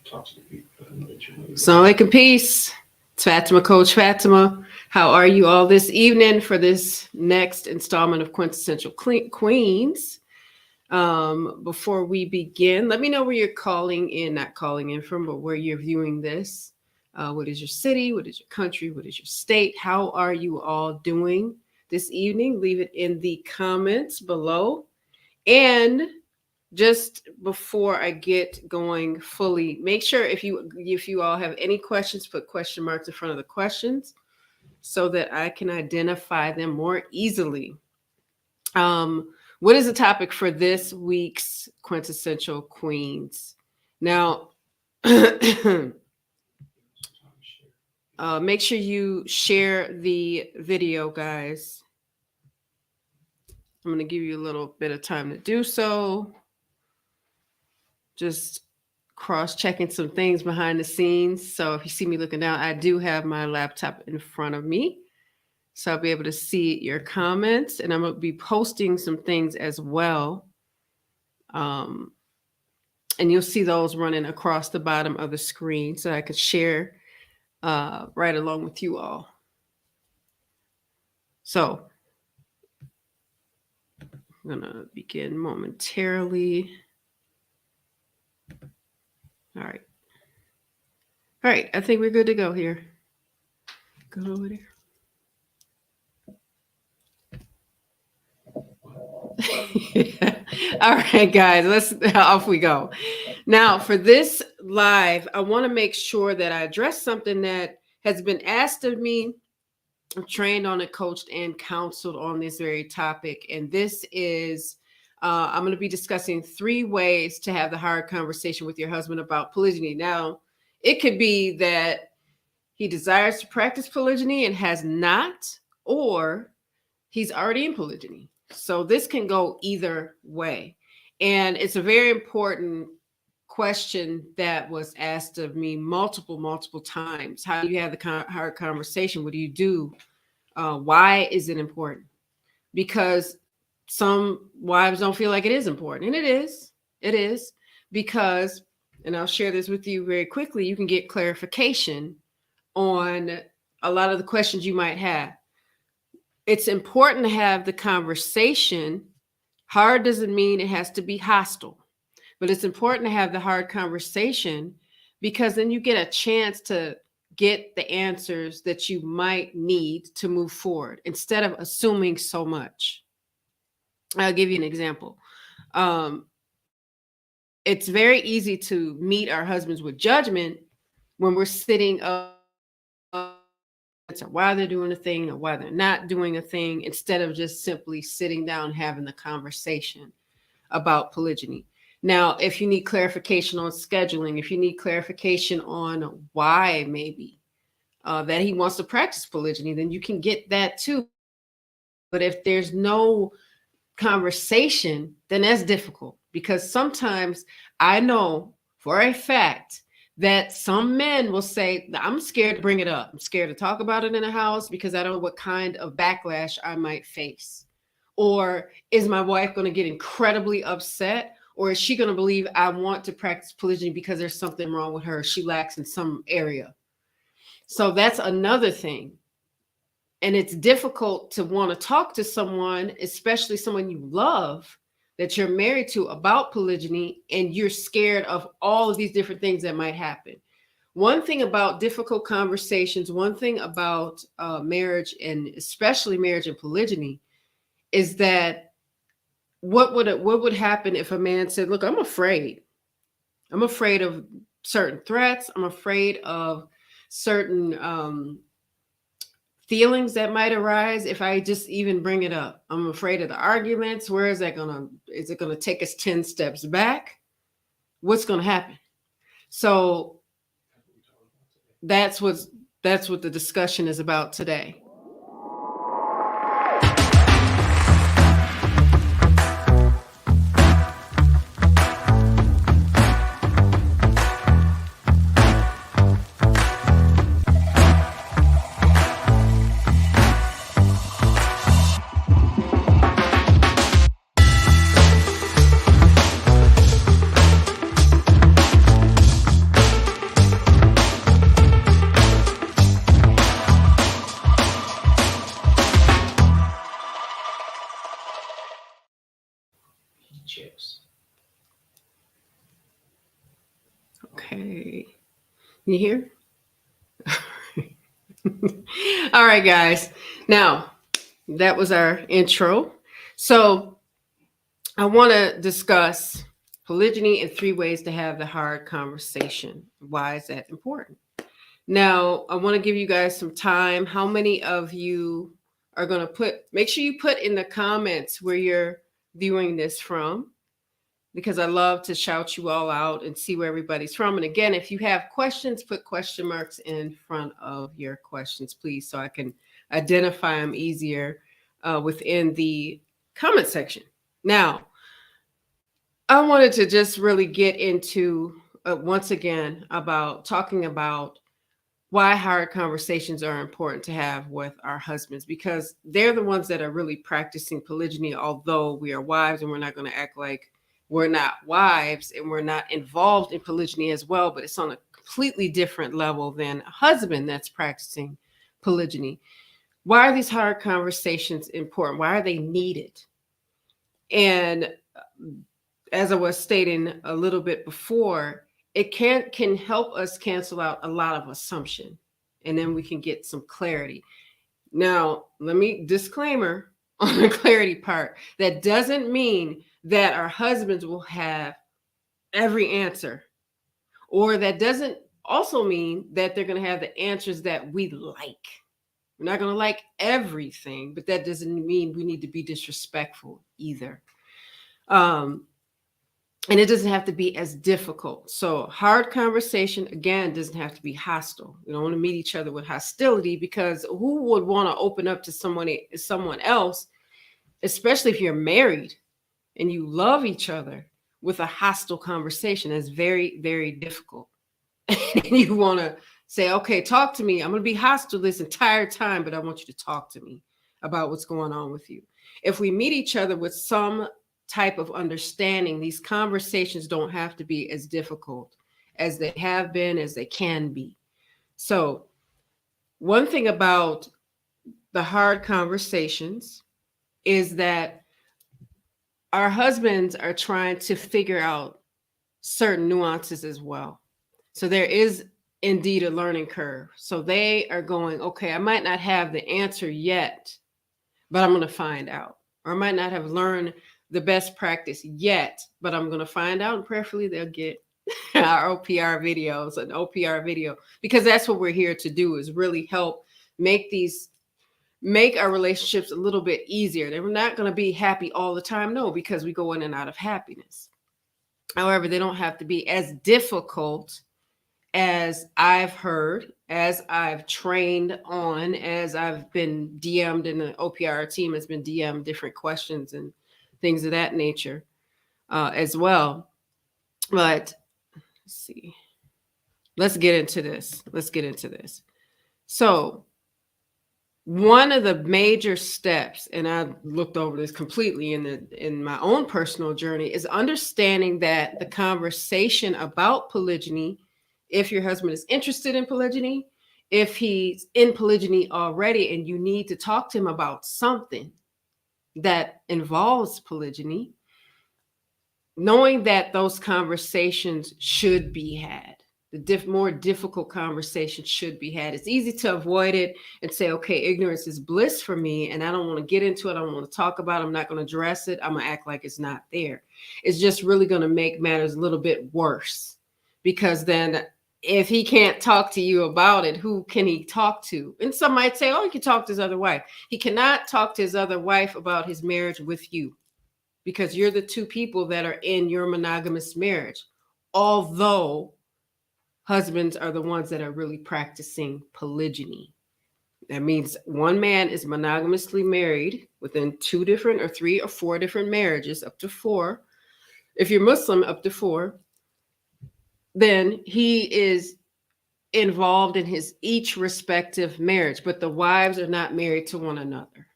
Assalamu alaikum, peace. It's Fatimah, Coach Fatimah. How are you all this evening for this next installment of Quintessential Queens? Before we begin, let me know where you're not calling in from, but where you're viewing this. What is your city? What is your country? What is your state? How are you all doing this evening? Leave it in the comments below. And just before I get going fully, make sure if you all have any questions, put question marks in front of the questions so that I can identify them more easily. What is the topic for this week's Quintessential Queens? Now, make sure you share the video, guys. I'm going to give you a little bit of time to do so. Just cross-checking some things behind the scenes. So if you see me looking down, I do have my laptop in front of me. So I'll be able to see your comments, and I'm going to be posting some things as well. And you'll see those running across the bottom of the screen so I can share right along with you all. So I'm going to begin momentarily. All right. All right. I think we're good to go here. Go over there. All right, guys, off we go. Now, for this live, I want to make sure that I address something that has been asked of me. I'm trained on it, coached, and counseled on this very topic. And this is, I'm going to be discussing 3 ways to have the hard conversation with your husband about polygyny. Now, it could be that he desires to practice polygyny and has not, or he's already in polygyny. So this can go either way. And it's a very important question that was asked of me multiple times. How do you have the hard conversation? What do you do? Why is it important? Because some wives don't feel like it is important. And it is because, and I'll share this with you very quickly, you can get clarification on a lot of the questions you might have. It's important to have the conversation. Hard doesn't mean it has to be hostile, but it's important to have the hard conversation because then you get a chance to get the answers that you might need to move forward instead of assuming so much. I'll give you an example. It's very easy to meet our husbands with judgment when we're sitting up why they're doing a thing or why they're not doing a thing, instead of just simply sitting down and having the conversation about polygyny. Now, if you need clarification on scheduling, if you need clarification on why maybe that he wants to practice polygyny, then you can get that too. But if there's no conversation, then that's difficult, because sometimes I know for a fact that some men will say, I'm scared to bring it up. I'm scared to talk about it in the house because I don't know what kind of backlash I might face. Or is my wife going to get incredibly upset? Or is she going to believe I want to practice polygyny because there's something wrong with her? She lacks in some area. So that's another thing. And it's difficult to want to talk to someone, especially someone you love, that you're married to, about polygyny, and you're scared of all of these different things that might happen. One thing about difficult conversations, one thing about marriage, and especially marriage and polygyny, is that what would happen if a man said, look, I'm afraid of certain threats. I'm afraid of certain feelings that might arise if I just even bring it up. I'm afraid of the arguments. Where is that is it gonna take us 10 steps back? What's gonna happen? So that's what's that's what the discussion is about today. Chips. Okay. You hear? All right, guys. Now, that was our intro. So, I want to discuss polygyny and 3 ways to have the hard conversation. Why is that important? Now, I want to give you guys some time. How many of you are going to make sure you put in the comments where you're viewing this from, because I love to shout you all out and see where everybody's from. And again, if you have questions, put question marks in front of your questions, please, so I can identify them easier within the comment section. Now, I wanted to just really get into, once again, talking about why hard conversations are important to have with our husbands, because they're the ones that are really practicing polygyny, although we are wives, and we're not going to act like we're not wives and we're not involved in polygyny as well, but it's on a completely different level than a husband that's practicing polygyny. Why are these hard conversations important? Why are they needed? And as I was stating a little bit before, it can help us cancel out a lot of assumption, and then we can get some clarity. Now, let me disclaimer on the clarity part. That doesn't mean that our husbands will have every answer, or that doesn't also mean that they're going to have the answers that we like. We're not going to like everything, but that doesn't mean we need to be disrespectful either. And it doesn't have to be as difficult. So hard conversation, again, doesn't have to be hostile. We don't want to meet each other with hostility, because who would want to open up to someone else, especially if you're married and you love each other, with a hostile conversation? Is very, very difficult. And you want to say, okay, talk to me. I'm going to be hostile this entire time, but I want you to talk to me about what's going on with you. If we meet each other with some type of understanding, these conversations don't have to be as difficult as they have been, as they can be. So one thing about the hard conversations is that our husbands are trying to figure out certain nuances as well. So there is indeed a learning curve. So they are going, okay, I might not have the answer yet, but I'm going to find out. Or I might not have learned the best practice yet, but I'm going to find out, and prayerfully they'll get our OPR videos, an OPR video, because that's what we're here to do, is really help make our relationships a little bit easier. They're not going to be happy all the time, no, because we go in and out of happiness. However, they don't have to be as difficult as I've heard, as I've trained on, as I've been DM'd, and the OPR team has been DM'd different questions and things of that nature as well. But let's see. Let's get into this. So one of the major steps, and I looked over this completely in my own personal journey, is understanding that the conversation about polygyny, if your husband is interested in polygyny, if he's in polygyny already and you need to talk to him about something that involves polygyny, knowing that those conversations should be had. The more difficult conversations should be had. It's easy to avoid it and say, okay, ignorance is bliss for me, and I don't want to get into it. I don't want to talk about it. I'm not going to address it. I'm going to act like it's not there. It's just really going to make matters a little bit worse, because then if he can't talk to you about it, who can he talk to? And some might say, oh, he can talk to his other wife. He cannot talk to his other wife about his marriage with you, because you're the two people that are in your monogamous marriage. Although husbands are the ones that are really practicing polygyny. That means one man is monogamously married within 2 different or 3 or 4 different marriages, up to 4. If you're Muslim, up to 4. Then he is involved in his each respective marriage, but the wives are not married to one another.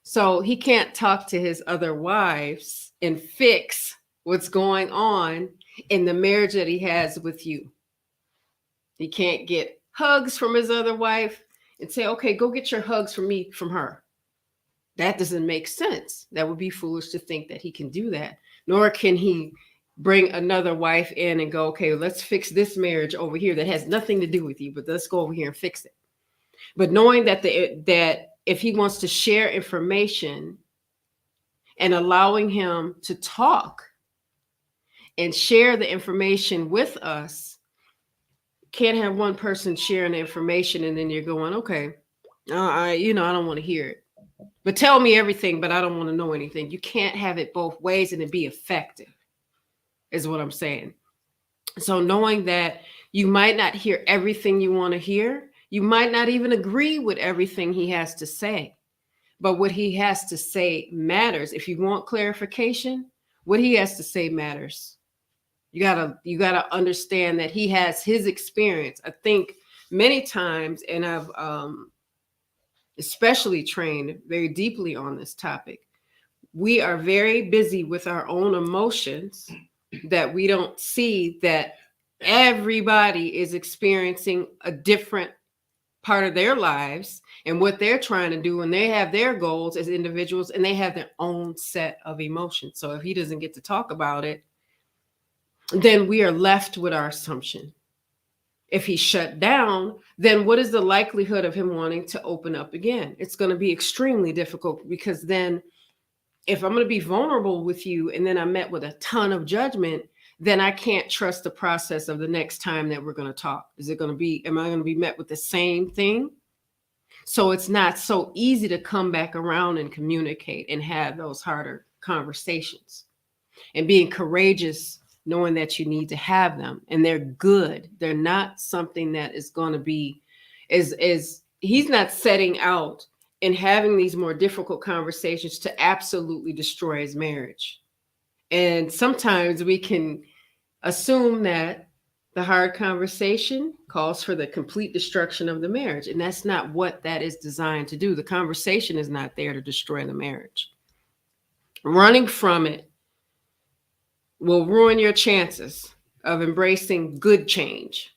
So he can't talk to his other wives and fix what's going on in the marriage that he has with you. He can't get hugs from his other wife and say, okay, go get your hugs from me, from her. That doesn't make sense. That would be foolish to think that he can do that. Nor can he bring another wife in and go, okay, let's fix this marriage over here that has nothing to do with you, but let's go over here and fix it. But knowing that that if he wants to share information and allowing him to talk and share the information with us, can't have one person sharing the information and then you're going, okay, I don't want to hear it. But tell me everything, but I don't want to know anything. You can't have it both ways and it be effective, is what I'm saying. So knowing that you might not hear everything you want to hear, you might not even agree with everything he has to say, but what he has to say matters. If you want clarification, what he has to say matters. You gotta understand that he has his experience. I think many times, and I've especially trained very deeply on this topic, we are very busy with our own emotions that we don't see that everybody is experiencing a different part of their lives and what they're trying to do, and they have their goals as individuals and they have their own set of emotions. So if he doesn't get to talk about it, then we are left with our assumption. If he's shut down, then what is the likelihood of him wanting to open up again? It's going to be extremely difficult, because then if I'm going to be vulnerable with you and then I'm met with a ton of judgment, then I can't trust the process of the next time that we're going to talk. Am I going to be met with the same thing? So it's not so easy to come back around and communicate and have those harder conversations, and being courageous, knowing that you need to have them, and they're good. They're not something that is going to be is he's not setting out and having these more difficult conversations to absolutely destroy his marriage. And sometimes we can assume that the hard conversation calls for the complete destruction of the marriage. And that's not what that is designed to do. The conversation is not there to destroy the marriage. Running from it will ruin your chances of embracing good change.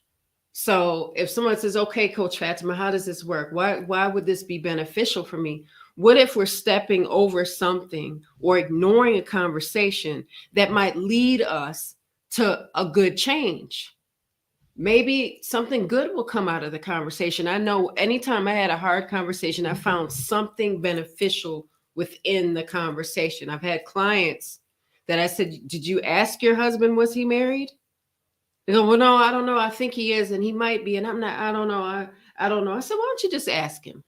So if someone says, okay, Coach Fatimah, how does this work? Why would this be beneficial for me? What if we're stepping over something or ignoring a conversation that might lead us to a good change? Maybe something good will come out of the conversation. I know anytime I had a hard conversation, I found something beneficial within the conversation. I've had clients that I said, did you ask your husband, was he married? They go, well, no, I don't know. I think he is, and he might be. And I'm not, I don't know. I don't know. I said, why don't you just ask him?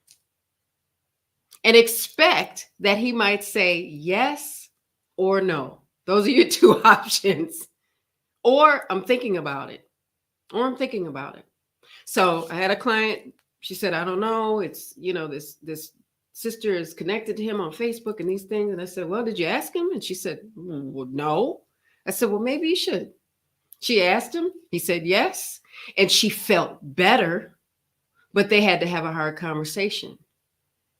And expect that he might say yes or no. Those are your 2 options. Or I'm thinking about it. So I had a client, she said, I don't know. It's, this sister is connected to him on Facebook and these things. And I said, well, did you ask him? And she said, well, no. I said, well, maybe you should. She asked him. He said yes. And she felt better, but they had to have a hard conversation.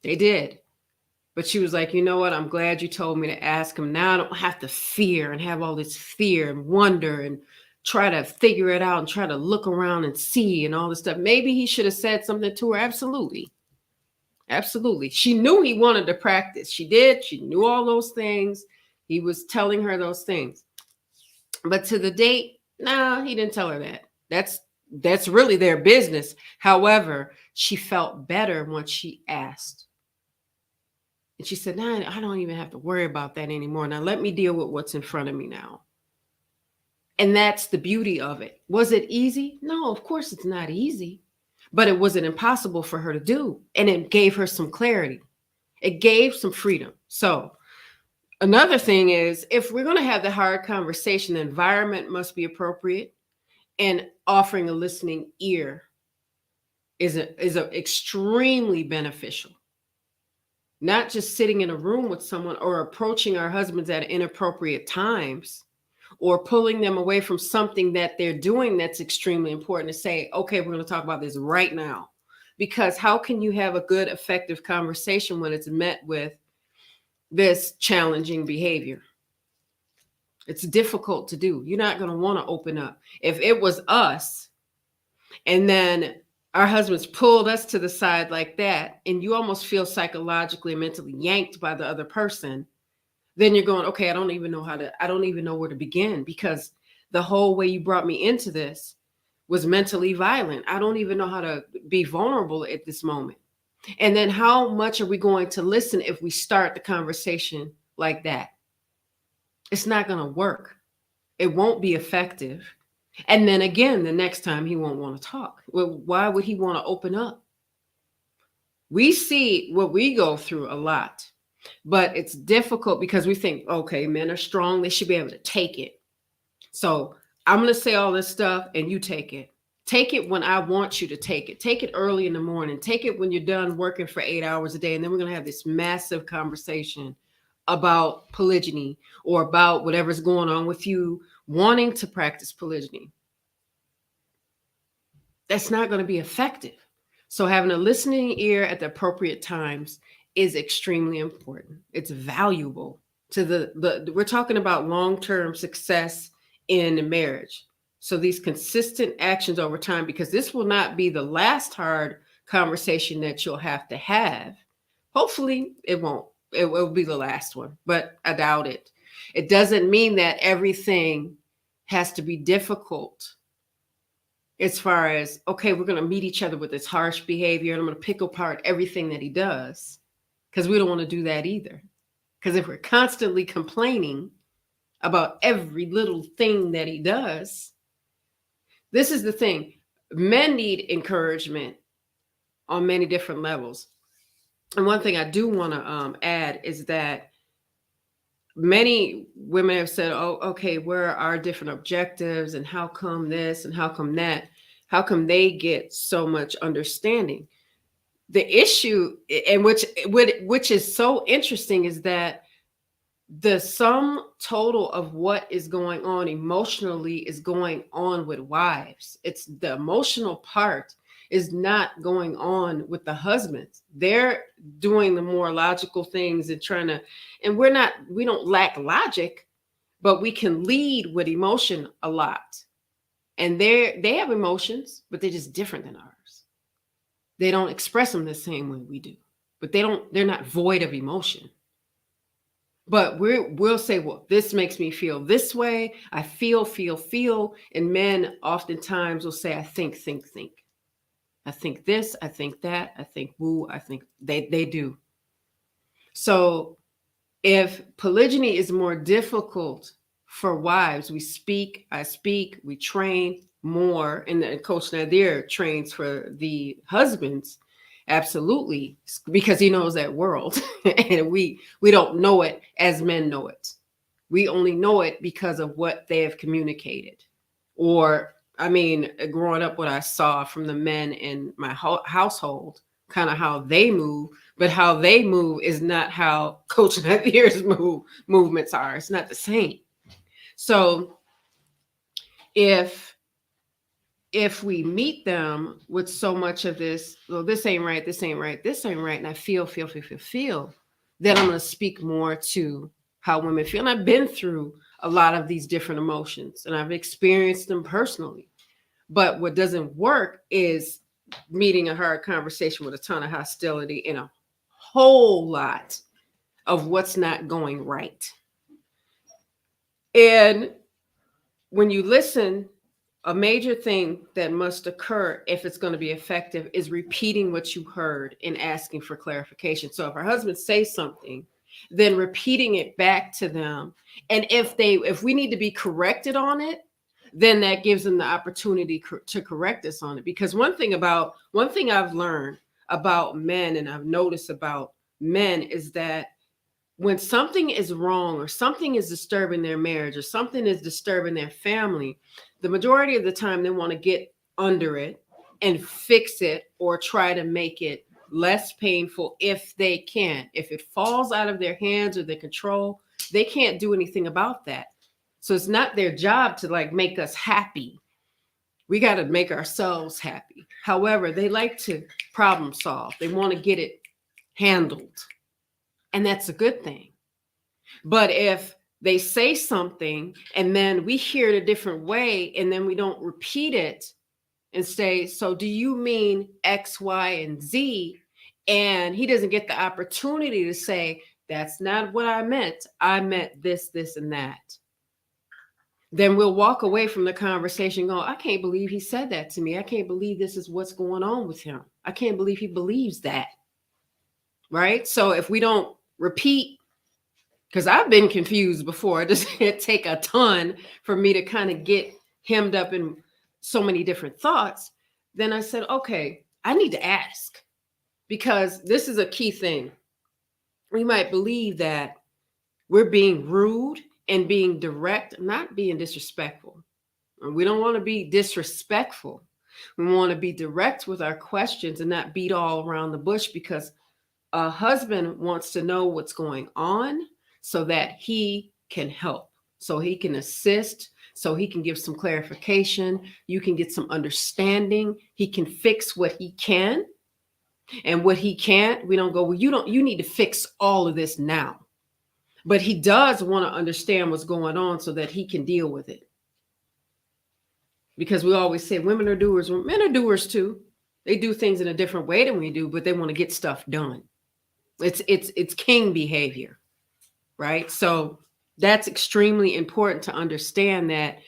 They did. But she was like, you know what? I'm glad you told me to ask him. Now I don't have to fear and have all this fear and wonder and try to figure it out and try to look around and see and all this stuff. Maybe he should have said something to her. Absolutely. Absolutely. She knew he wanted to practice. She did. She knew all those things. He was telling her those things. But to the date, no, he didn't tell her that. That's really their business. However, she felt better once she asked. And she said, nah, I don't even have to worry about that anymore. Now let me deal with what's in front of me now. And that's the beauty of it. Was it easy? No, of course it's not easy, but it wasn't impossible for her to do. And it gave her some clarity. It gave some freedom. So another thing is, if we're going to have the hard conversation, the environment must be appropriate, and offering a listening ear is extremely beneficial. Not just sitting in a room with someone or approaching our husbands at inappropriate times or pulling them away from something that they're doing that's extremely important, to say, okay, we're going to talk about this right now. Because how can you have a good, effective conversation when it's met with this challenging behavior? It's difficult to do. You're not going to want to open up. If it was us and then our husbands pulled us to the side like that, and you almost feel psychologically and mentally yanked by the other person, then you're going, okay, I don't even know where to begin, because the whole way you brought me into this was mentally violent. I don't even know how to be vulnerable at this moment. And then how much are we going to listen if we start the conversation like that? It's not going to work. It won't be effective. And then again, the next time he won't want to talk. Well, why would he want to open up? We see what we go through a lot, but it's difficult because we think, okay, men are strong. They should be able to take it. So I'm going to say all this stuff and you take it. Take it when I want you to take it. Take it early in the morning. Take it when you're done working for 8 hours a day. And then we're going to have this massive conversation about polygyny or about whatever's going on with you wanting to practice polygyny. That's not going to be effective. So having a listening ear at the appropriate times is extremely important. It's valuable to we're talking about long-term success in marriage. So these consistent actions over time, because this will not be the last hard conversation that you'll have to have. Hopefully it won't. It will be the last one, but I doubt it. It doesn't mean that everything has to be difficult. As far as, okay, we're going to meet each other with this harsh behavior and I'm going to pick apart everything that he does, because we don't want to do that either. Because if we're constantly complaining about every little thing that he does, this is the thing. Men need encouragement on many different levels. And one thing I do want to add is that many women have said, oh, okay, where are our different objectives and how come this and how come that? How come they get so much understanding? The issue, and which is so interesting, is that the sum total of what is going on emotionally is going on with wives. It's the emotional part is not going on with the husbands. They're doing the more logical things and trying to, and we don't lack logic, but we can lead with emotion a lot. And they have emotions, but they're just different than ours. They don't express them the same way we do, but they're not void of emotion. But we'll say, well, this makes me feel this way. I feel. And men oftentimes will say, I think. I think this, I think that, I think woo, I think they do. So if polygyny is more difficult for wives, I speak, we train more. And Coach Nazir trains for the husbands. Absolutely, because he knows that world. And we don't know it as men know it. We only know it because of what they have communicated. Or, I mean, growing up, what I saw from the men in my household, kind of how they move, but how they move is not how Coach Nazir's movements are. It's not the same. So if we meet them with so much of this, well, this ain't right, and I feel, then I'm going to speak more to how women feel. And I've been through a lot of these different emotions and I've experienced them personally. But what doesn't work is meeting a hard conversation with a ton of hostility and a whole lot of what's not going right. And when you listen, a major thing that must occur if it's going to be effective is repeating what you heard and asking for clarification. So if our husband says something, then repeating it back to them. And if we need to be corrected on it, then that gives them the opportunity to correct us on it. Because one thing I've learned about men, and I've noticed about men, is that when something is wrong or something is disturbing their marriage or something is disturbing their family, the majority of the time they want to get under it and fix it or try to make it less painful if they can. If it falls out of their hands or their control, they can't do anything about that. So it's not their job to like make us happy. We got to make ourselves happy. However, they like to problem solve. They want to get it handled. And that's a good thing. But if they say something and then we hear it a different way and then we don't repeat it and say, so do you mean X, Y, and Z? And he doesn't get the opportunity to say, that's not what I meant. I meant this, this, and that. Then we'll walk away from the conversation going, I can't believe he said that to me. I can't believe this is what's going on with him. I can't believe he believes that. Right? So if we don't repeat, because I've been confused before, it doesn't take a ton for me to kind of get hemmed up in so many different thoughts. Then I said, okay, I need to ask, because this is a key thing. We might believe that we're being rude and being direct, not being disrespectful. We don't want to be disrespectful. We want to be direct with our questions and not beat all around the bush, because a husband wants to know what's going on so that he can help, so he can assist, so he can give some clarification. You can get some understanding. He can fix what he can. And what he can't, we don't go, well, you need to fix all of this now. But he does want to understand what's going on so that he can deal with it. Because we always say women are doers, men are doers too. They do things in a different way than we do, but they want to get stuff done. It's king behavior, right? So that's extremely important to understand, that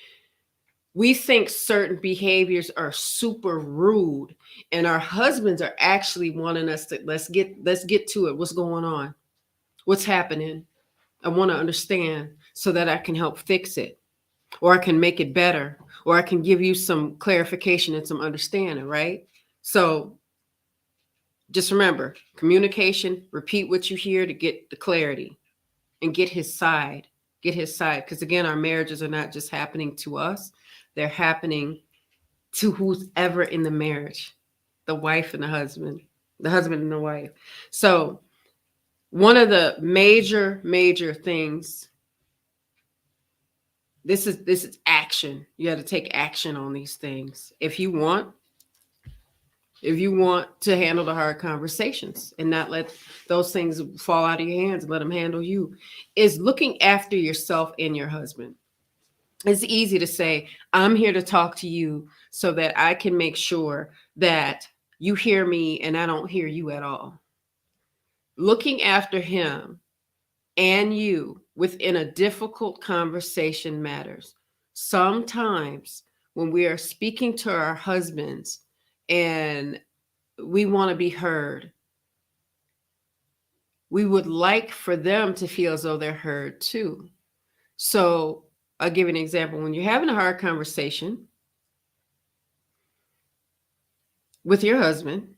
we think certain behaviors are super rude, and our husbands are actually wanting us to let's get to it. What's going on? What's happening? I want to understand so that I can help fix it, or I can make it better, or I can give you some clarification and some understanding, right? So just remember, communication, repeat what you hear to get the clarity and get his side. Get his side. Because again, our marriages are not just happening to us, they're happening to who's ever in the marriage, the wife and the husband and the wife. So one of the major things, this is action. You got to take action on these things if you want to handle the hard conversations and not let those things fall out of your hands and let them handle you, is looking after yourself and your husband. It's easy to say, I'm here to talk to you so that I can make sure that you hear me and I don't hear you at all. Looking after him and you within a difficult conversation matters. Sometimes when we are speaking to our husbands and we want to be heard, we would like for them to feel as though they're heard too. So I'll give you an example. When you're having a hard conversation with your husband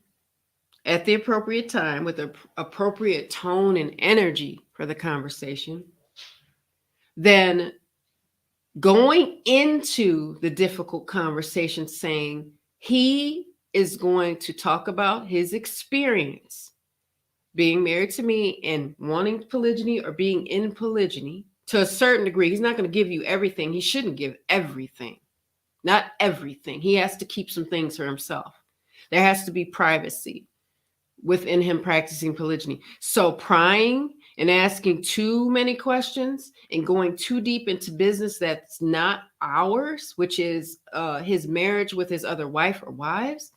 at the appropriate time, with the appropriate tone and energy for the conversation, then going into the difficult conversation saying he is going to talk about his experience being married to me and wanting polygyny or being in polygyny to a certain degree. He's not going to give you everything. He shouldn't give everything. Not everything. He has to keep some things for himself. There has to be privacy within him practicing polygyny. So prying and asking too many questions and going too deep into business that's not ours, which is his marriage with his other wife or wives,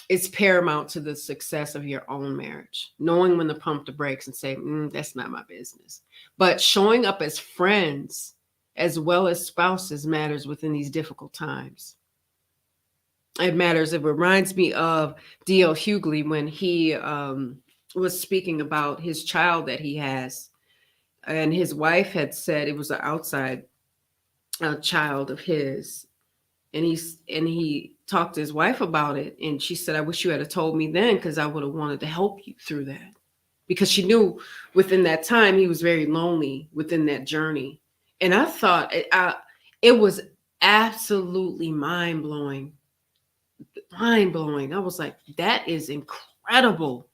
is paramount to the success of your own marriage. Knowing when to pump the brakes and say, that's not my business. But showing up as friends as well as spouses matters within these difficult times. It matters. It reminds me of D.L. Hughley when he was speaking about his child that he has. And his wife had said, it was an outside a child of his, and he talked to his wife about it, and she said, "I wish you had told me then, because I would have wanted to help you through that." Because she knew within that time he was very lonely within that journey. And I thought it was absolutely mind blowing. Mind blowing. I was like, that is incredible.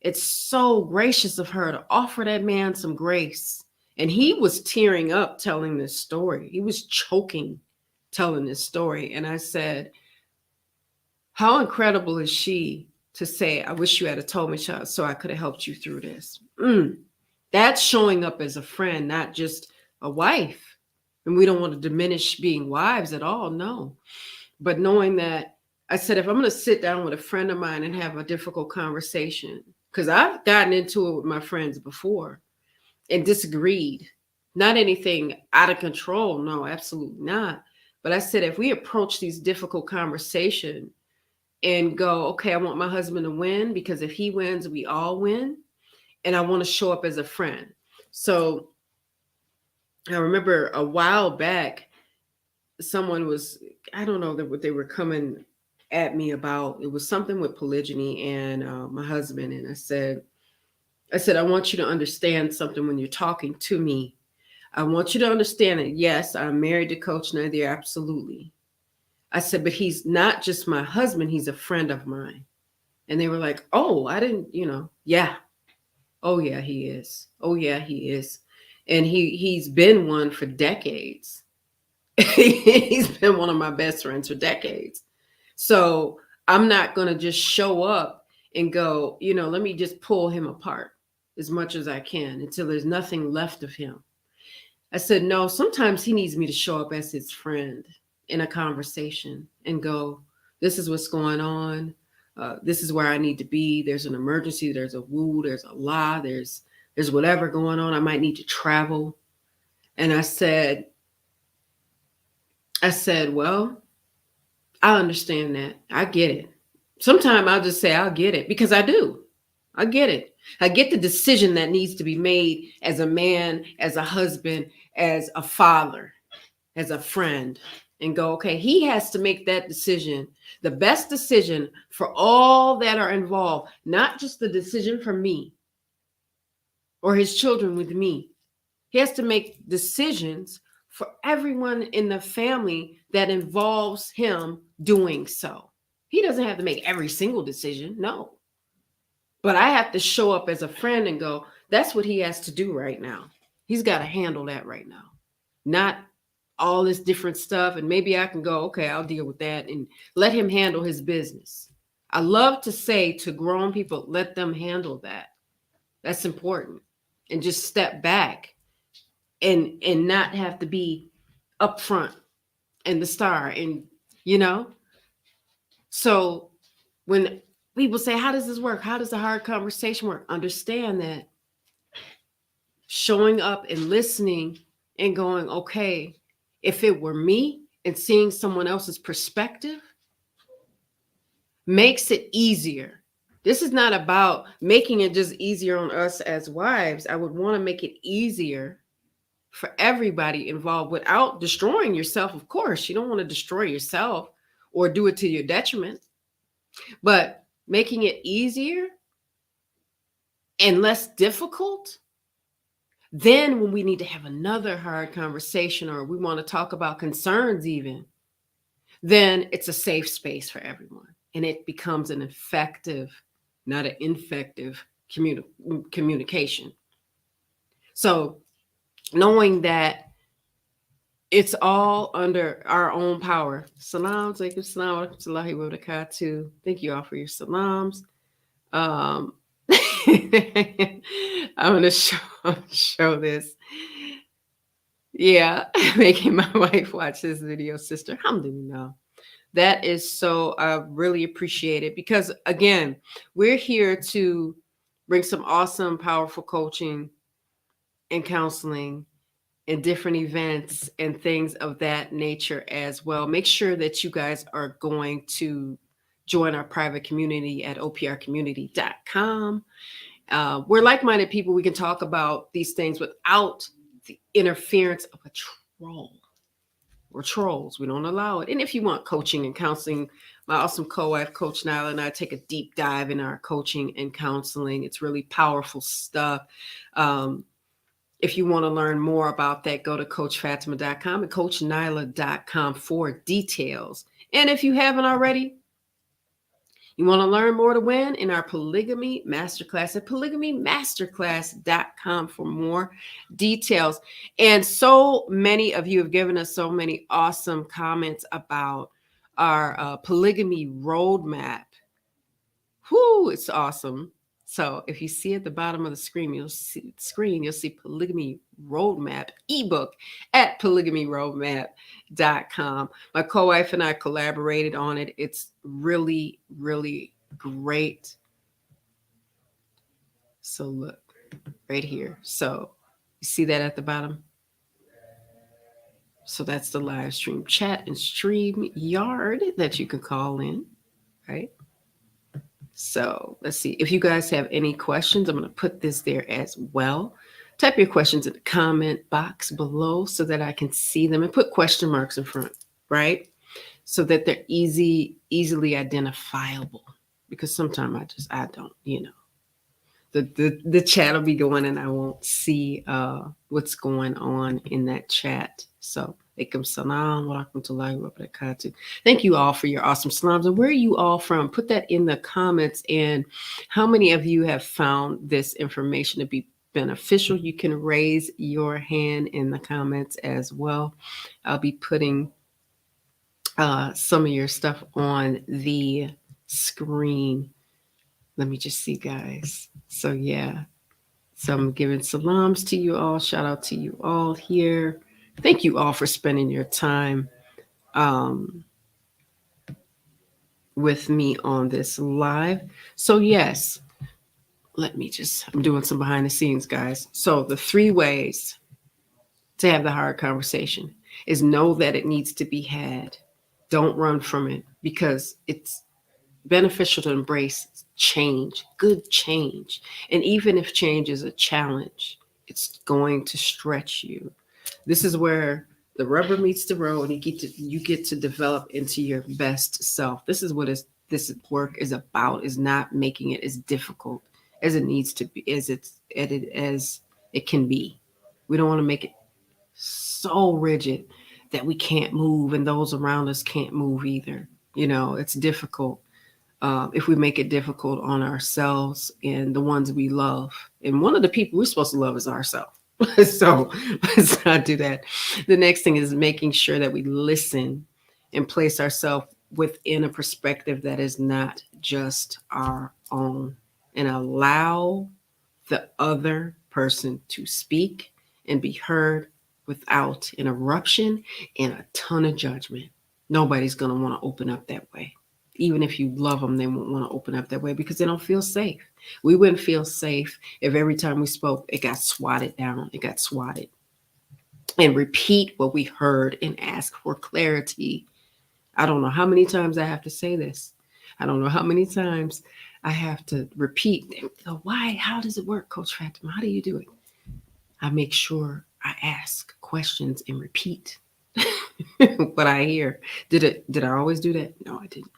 It's so gracious of her to offer that man some grace. And he was tearing up telling this story. He was choking telling this story. And I said, how incredible is she to say, I wish you had told me so I could have helped you through this. That's showing up as a friend, not just a wife. And we don't want to diminish being wives at all, no. But knowing that, I said, if I'm going to sit down with a friend of mine and have a difficult conversation, because I've gotten into it with my friends before and disagreed, not anything out of control, no, absolutely not. But I said, if we approach these difficult conversations and go, okay, I want my husband to win, because if he wins, we all win. And I want to show up as a friend. So I remember a while back, someone was, I don't know what they were coming at me about. It was something with polygyny and my husband. And I said, I want you to understand something when you're talking to me. I want you to understand that, yes, I'm married to Coach Nyla, absolutely. I said, but he's not just my husband, he's a friend of mine. And they were like, oh, I didn't, yeah. Oh, yeah, he is. Oh, yeah, he is. And he's been one for decades. He's been one of my best friends for decades. So I'm not going to just show up and go, let me just pull him apart as much as I can until there's nothing left of him. I said, no, sometimes he needs me to show up as his friend in a conversation and go, this is what's going on. This is where I need to be. There's an emergency. There's a woo. There's a la. There's whatever going on. I might need to travel. And I said, well, I understand that. I get it. Sometimes I'll just say, I'll get it, because I do. I get it. I get the decision that needs to be made as a man, as a husband, as a father, as a friend, and go, okay, he has to make that decision, the best decision for all that are involved, not just the decision for me or his children with me. He has to make decisions for everyone in the family that involves him doing so. He doesn't have to make every single decision, no. But I have to show up as a friend and go, that's what he has to do right now. He's got to handle that right now. Not all this different stuff. And maybe I can go, okay, I'll deal with that and let him handle his business. I love to say to grown people, let them handle that. That's important. And just step back and not have to be upfront and the star. And, so when people say, how does this work? How does a hard conversation work? Understand that showing up and listening and going, okay, if it were me, and seeing someone else's perspective makes it easier. This is not about making it just easier on us as wives. I would want to make it easier for everybody involved without destroying yourself. Of course, you don't want to destroy yourself or do it to your detriment, but making it easier and less difficult. Then when we need to have another hard conversation, or we want to talk about concerns even, then it's a safe space for everyone. And it becomes an effective, not an infective communication. So knowing that it's all under our own power. Salam, alaikum, salam, rahmatullahi wa barakatuh. Thank you all for your salams. I'm going to show this. Yeah, making my wife watch this video, sister. Alhamdulillah. That is so, I really appreciate it, because again, we're here to bring some awesome, powerful coaching and counseling and different events and things of that nature as well. Make sure that you guys are going to join our private community at oprcommunity.com. We're like-minded people. We can talk about these things without the interference of a troll. or trolls. We don't allow it. And if you want coaching and counseling, my awesome co-wife, Coach Nyla, and I take a deep dive in our coaching and counseling. It's really powerful stuff. If you want to learn more about that, go to CoachFatimah.com and CoachNyla.com for details. And if you haven't already, you want to learn more to win in our Polygamy Masterclass at PolygamyMasterclass.com for more details. And so many of you have given us so many awesome comments about our polygamy roadmap. Whoo, it's awesome. So if you see at the bottom of the screen, you'll see Polygamy Roadmap ebook at polygamyroadmap.com. My co-wife and I collaborated on it. It's really, really great. So look right here. So you see that at the bottom? So that's the live stream chat and stream yard that you can call in, right? So let's see. If you guys have any questions, I'm going to put this there as well. Type your questions in the comment box below so that I can see them, and put question marks in front, right? So that they're easily identifiable. Because sometimes I don't, the chat will be going and I won't see what's going on in that chat. So alaikum salam wa rahmatullahi wa barakatuh. Thank you all for your awesome salams. And where are you all from? Put that in the comments. And how many of you have found this information to be beneficial? You can raise your hand in the comments as well. I'll be putting some of your stuff on the screen. Let me just see, guys. So yeah. So I'm giving salams to you all. Shout out to you all here. Thank you all for spending your time with me on this live. So yes, I'm doing some behind the scenes, guys. So the 3 ways to have the hard conversation is know that it needs to be had. Don't run from it, because it's beneficial to embrace change, good change. And even if change is a challenge, it's going to stretch you. This is where the rubber meets the road, and you get to develop into your best self. This is what this work is about, is not making it as difficult as it needs to be, as it can be. We don't want to make it so rigid that we can't move and those around us can't move either. It's difficult if we make it difficult on ourselves and the ones we love. And one of the people we're supposed to love is ourselves. So let's not do that. The next thing is making sure that we listen and place ourselves within a perspective that is not just our own, and allow the other person to speak and be heard without interruption and a ton of judgment. Nobody's going to want to open up that way. Even if you love them, they won't want to open up that way because they don't feel safe. We wouldn't feel safe if every time we spoke, it got swatted down. It got swatted. And repeat what we heard and ask for clarity. I don't know how many times I have to say this. I don't know how many times I have to repeat. Why? How does it work, Coach Fatimah? How do you do it? I make sure I ask questions and repeat what I hear. Did I always do that? No, I didn't.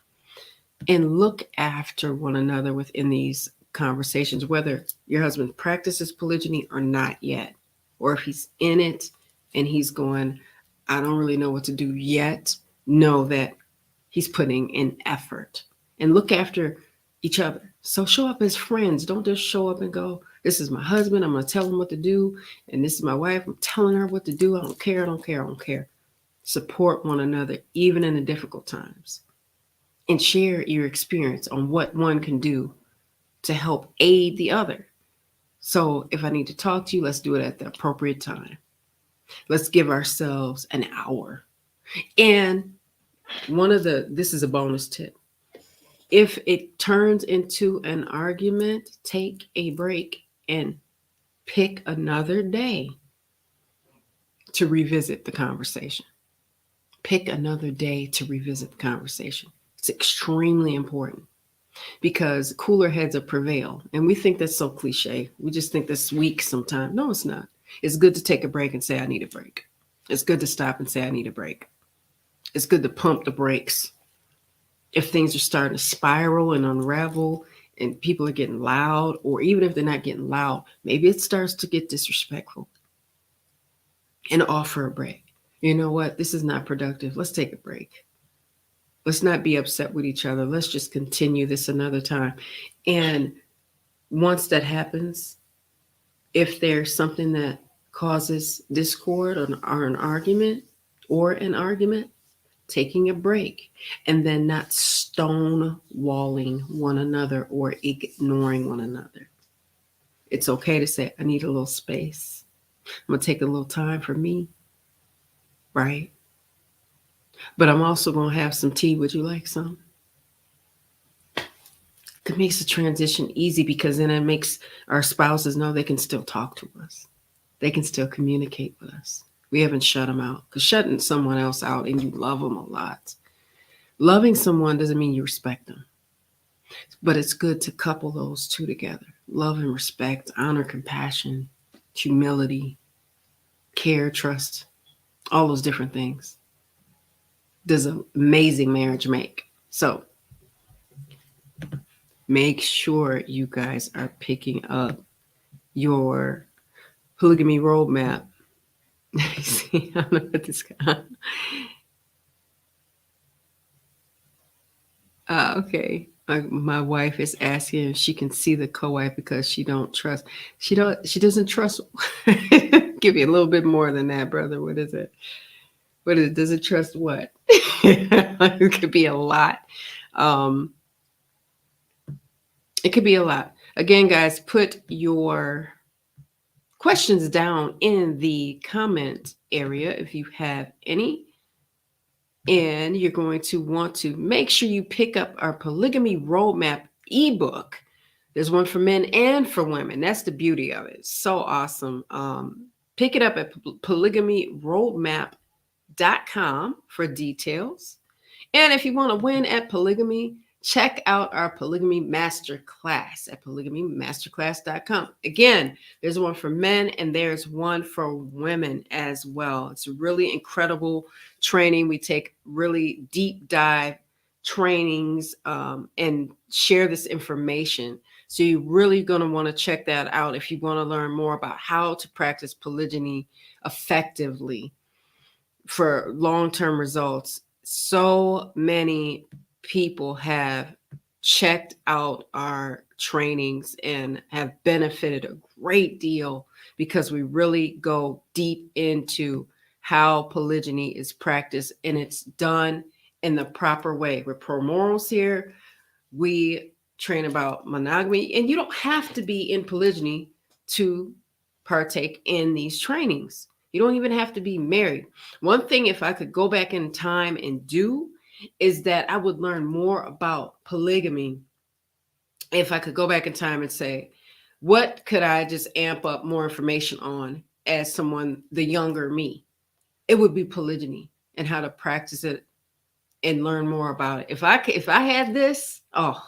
And look after one another within these conversations, whether your husband practices polygyny or not yet, or if he's in it and he's going, I don't really know what to do yet. Know that he's putting in effort, and look after each other. So show up as friends. Don't just show up and go, this is my husband, I'm going to tell him what to do. And this is my wife, I'm telling her what to do. I don't care. Support one another, even in the difficult times. And share your experience on what one can do to help aid the other. So if I need to talk to you, let's do it at the appropriate time. Let's give ourselves an hour. And this is a bonus tip. If it turns into an argument, take a break and pick another day to revisit the conversation. Pick another day to revisit the conversation. It's extremely important because cooler heads will prevail. And we think that's so cliche. We just think that's weak sometimes. No, it's not. It's good to take a break and say, I need a break. It's good to stop and say, I need a break. It's good to pump the brakes if things are starting to spiral and unravel and people are getting loud, or even if they're not getting loud, maybe it starts to get disrespectful, and offer a break. You know what? This is not productive. Let's take a break. Let's not be upset with each other. Let's just continue this another time. And once that happens, if there's something that causes discord or an argument, taking a break, and then not stonewalling one another or ignoring one another. It's okay to say, I need a little space. I'm going to take a little time for me, right? But I'm also going to have some tea. Would you like some? It makes the transition easy because then it makes our spouses know they can still talk to us. They can still communicate with us. We haven't shut them out. Because shutting someone else out and you love them a lot. Loving someone doesn't mean you respect them. But it's good to couple those two together. Love and respect, honor, compassion, humility, care, trust, all those different things. Does an amazing marriage make. So make sure you guys are picking up your polygamy roadmap. See, I don't know what this guy. Okay. My wife is asking if she can see the co-wife because she doesn't trust. Give you a little bit more than that, brother. What is it? Does it trust what? It could be a lot. It could be a lot. Again, guys, put your questions down in the comment area if you have any. And you're going to want to make sure you pick up our Polygamy Roadmap ebook. There's one for men and for women. That's the beauty of it. It's so awesome. Pick it up at polygamyroadmap.com for details. And if you want to win at polygamy, check out our Polygamy Masterclass at polygamymasterclass.com. Again, there's one for men and there's one for women as well. It's a really incredible training. We take really deep dive trainings and share this information. So you're really going to want to check that out if you want to learn more about how to practice polygyny effectively for long-term results. So many people have checked out our trainings and have benefited a great deal because we really go deep into how polygyny is practiced and it's done in the proper way. We're pro morals here. We train about monogamy, and you don't have to be in polygyny to partake in these trainings. You don't even have to be married. One thing, if I could go back in time and do, is that I would learn more about polygamy. If I could go back in time and say, what could I just amp up more information on as someone, the younger me? It would be polygyny and how to practice it and learn more about it. If I had this, I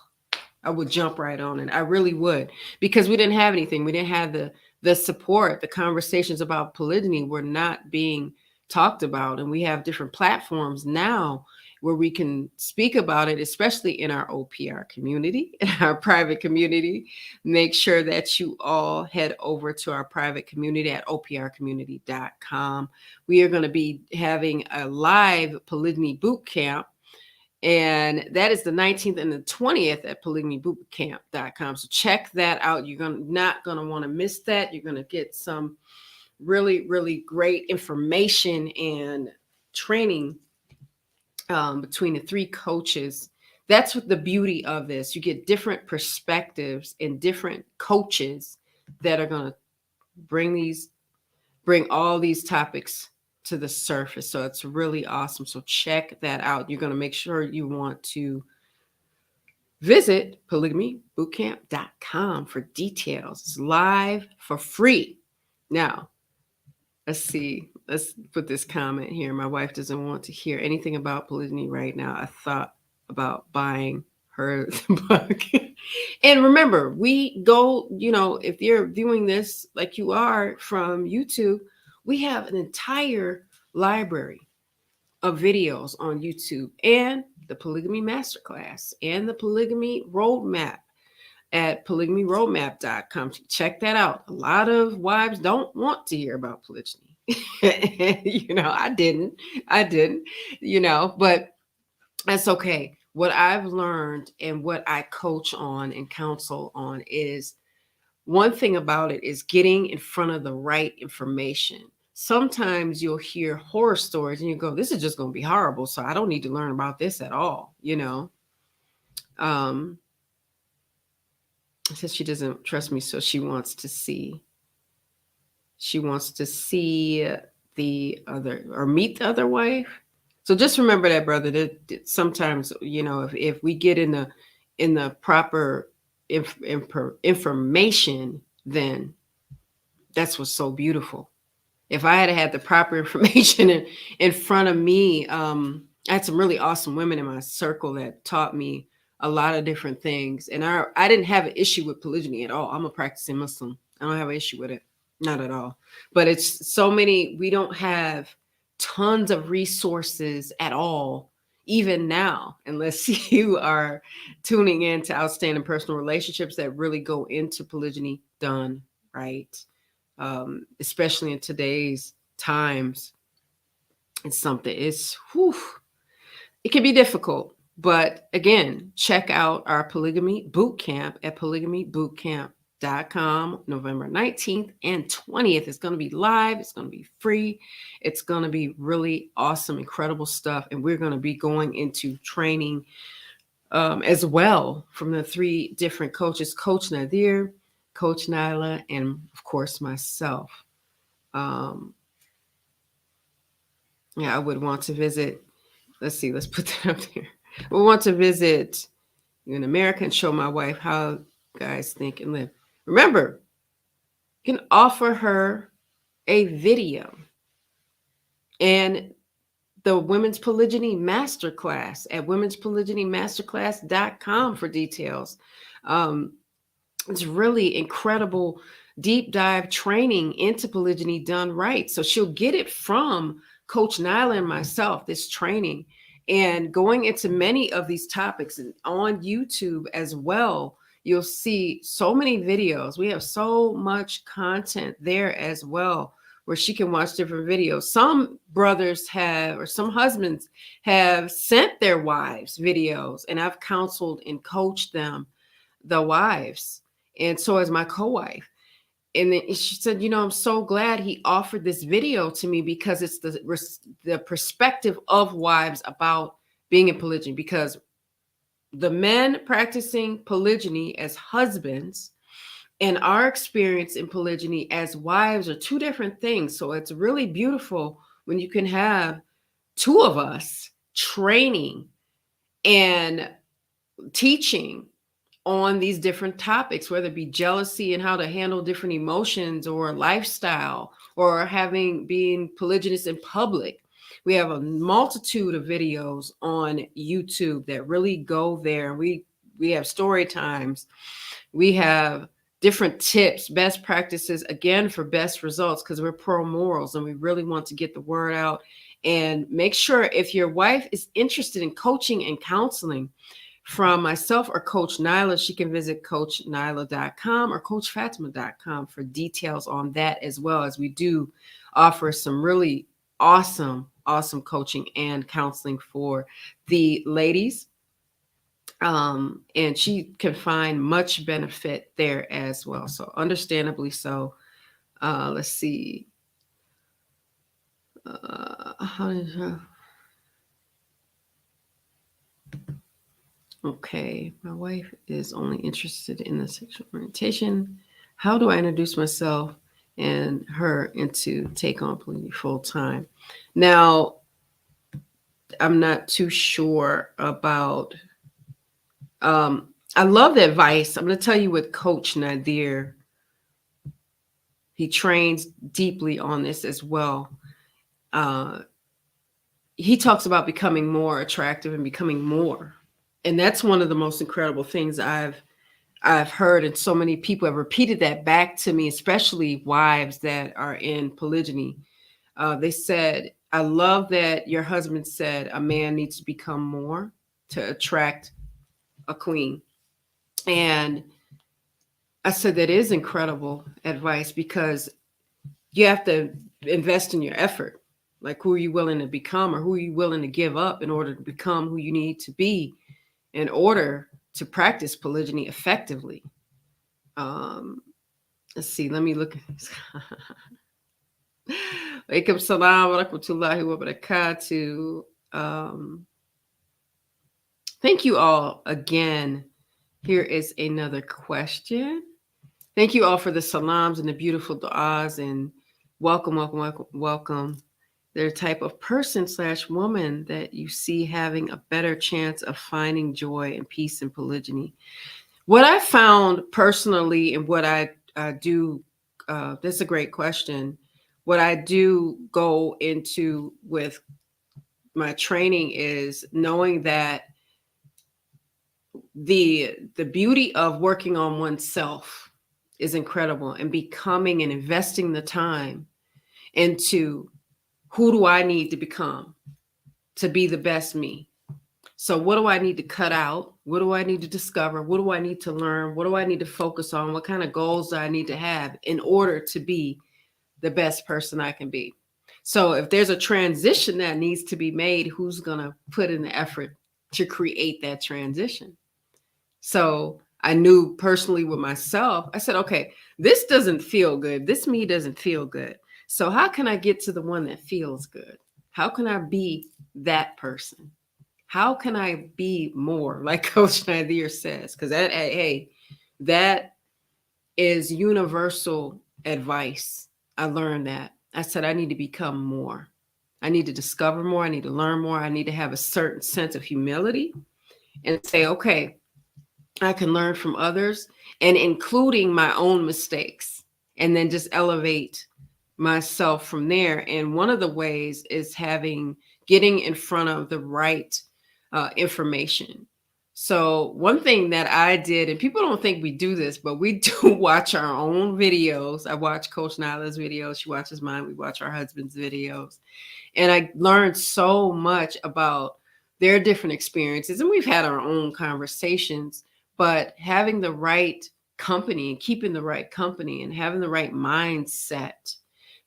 would jump right on it. I really would, because we didn't have anything. We didn't have the support. The conversations about polygyny were not being talked about. And we have different platforms now where we can speak about it, especially in our OPR community, in our private community. Make sure that you all head over to our private community at oprcommunity.com. We are going to be having a live polygyny boot camp. And that is the 19th and the 20th at polygamybootcamp.com. So check that out. You're not going to want to miss that. You're going to get some really, really great information and training between the three coaches. That's what the beauty of this. You get different perspectives and different coaches that are going to bring all these topics to the surface. So it's really awesome. So check that out. You're going to make sure you want to visit polygamybootcamp.com for details. It's live for free. Now, let's see. Let's put this comment here. My wife doesn't want to hear anything about polygyny right now. I thought about buying her the book. And remember, we go, if you're viewing this like you are from YouTube, we have an entire library of videos on YouTube, and the Polygamy Masterclass and the Polygamy Roadmap at polygamyroadmap.com. Check that out. A lot of wives don't want to hear about polygyny. I didn't, but that's okay. What I've learned and what I coach on and counsel on is, one thing about it is getting in front of the right information. Sometimes you'll hear horror stories and you go, this is just going to be horrible, so I don't need to learn about this at all. Says she doesn't trust me, so she wants to see the other, or meet the other wife. So just remember that, brother, that sometimes, if we get in the proper information, then that's what's so beautiful. If I had the proper information in front of me, I had some really awesome women in my circle that taught me a lot of different things. And I didn't have an issue with polygyny at all. I'm a practicing Muslim. I don't have an issue with it. Not at all. But it's so many, we don't have tons of resources at all, even now, unless you are tuning in to Outstanding Personal Relationships that really go into polygyny done right. Especially in today's times, it can be difficult. But again, check out our polygamy boot camp at polygamybootcamp.com, November 19th and 20th. It's going to be live. It's going to be free. It's going to be really awesome, incredible stuff. And we're going to be going into training as well from the 3 different coaches, Coach Nazir, Coach Nyla, and of course myself. I would want to visit. Let's put that up there. We want to visit in America and show my wife how guys think and live. Remember, you can offer her a video and the Women's Polygyny Masterclass at womenspolygynymasterclass.com for details. It's really incredible deep dive training into polygyny done right. So she'll get it from Coach Nyla and myself, this training, and going into many of these topics, and on YouTube as well. You'll see so many videos. We have so much content there as well, where she can watch different videos. Some brothers have, or some husbands have sent their wives videos, and I've counseled and coached them, the wives. And so as my co-wife. And then she said, I'm so glad he offered this video to me, because it's the perspective of wives about being in polygyny, because the men practicing polygyny as husbands and our experience in polygyny as wives are 2 different things. So it's really beautiful when you can have 2 of us training and teaching on these different topics, whether it be jealousy and how to handle different emotions, or lifestyle, or being polygynous in public. We have a multitude of videos on YouTube that really go there. We have story times. We have different tips, best practices, again, for best results, because we're pro morals and we really want to get the word out. And make sure, if your wife is interested in coaching and counseling from myself or Coach Nyla, she can visit CoachNyla.com or CoachFatimah.com for details on that, as well as we do offer some really awesome coaching and counseling for the ladies. And she can find much benefit there as well. So understandably so. Let's see. Okay, my wife is only interested in the sexual orientation. How do I introduce myself and her into take on polygyny full time? Now, I'm not too sure about, I love the advice. I'm going to tell you with Coach Nazir. He trains deeply on this as well. He talks about becoming more attractive and becoming more. And that's one of the most incredible things I've heard. And so many people have repeated that back to me, especially wives that are in polygyny. They said, I love that your husband said a man needs to become more to attract a queen. And I said that is incredible advice because you have to invest in your effort. Like, who are you willing to become, or who are you willing to give up in order to become who you need to be in order to practice polygyny effectively? Let's see. Let me look. Alaikum salam wa rahmatullahi wa barakatuh. Thank you all again. Here is another question. Thank you all for the salams and the beautiful du'as, and welcome, welcome, welcome, welcome. They're a type of person / woman that you see having a better chance of finding joy and peace in polygyny. What I found personally, and what I do, that's a great question. What I do go into with my training is knowing that the beauty of working on oneself is incredible, and becoming and investing the time into who do I need to become to be the best me. So what do I need to cut out? What do I need to discover? What do I need to learn? What do I need to focus on? What kind of goals do I need to have in order to be the best person I can be? So if there's a transition that needs to be made, who's going to put in the effort to create that transition? So I knew personally with myself, I said, okay, this doesn't feel good. This me doesn't feel good. So how can I get to the one that feels good? How can I be that person? How can I be more, like Coach Nazir says? Because that is universal advice. I learned that. I said, I need to become more. I need to discover more. I need to learn more. I need to have a certain sense of humility and say, okay, I can learn from others, and including my own mistakes, and then just elevate myself from there. And one of the ways is getting in front of the right information. So one thing that I did, and people don't think we do this, but we do watch our own videos. I watch Coach Nyla's videos. She watches mine. We watch our husband's videos. And I learned so much about their different experiences. And we've had our own conversations, but having the right company and keeping the right company and having the right mindset.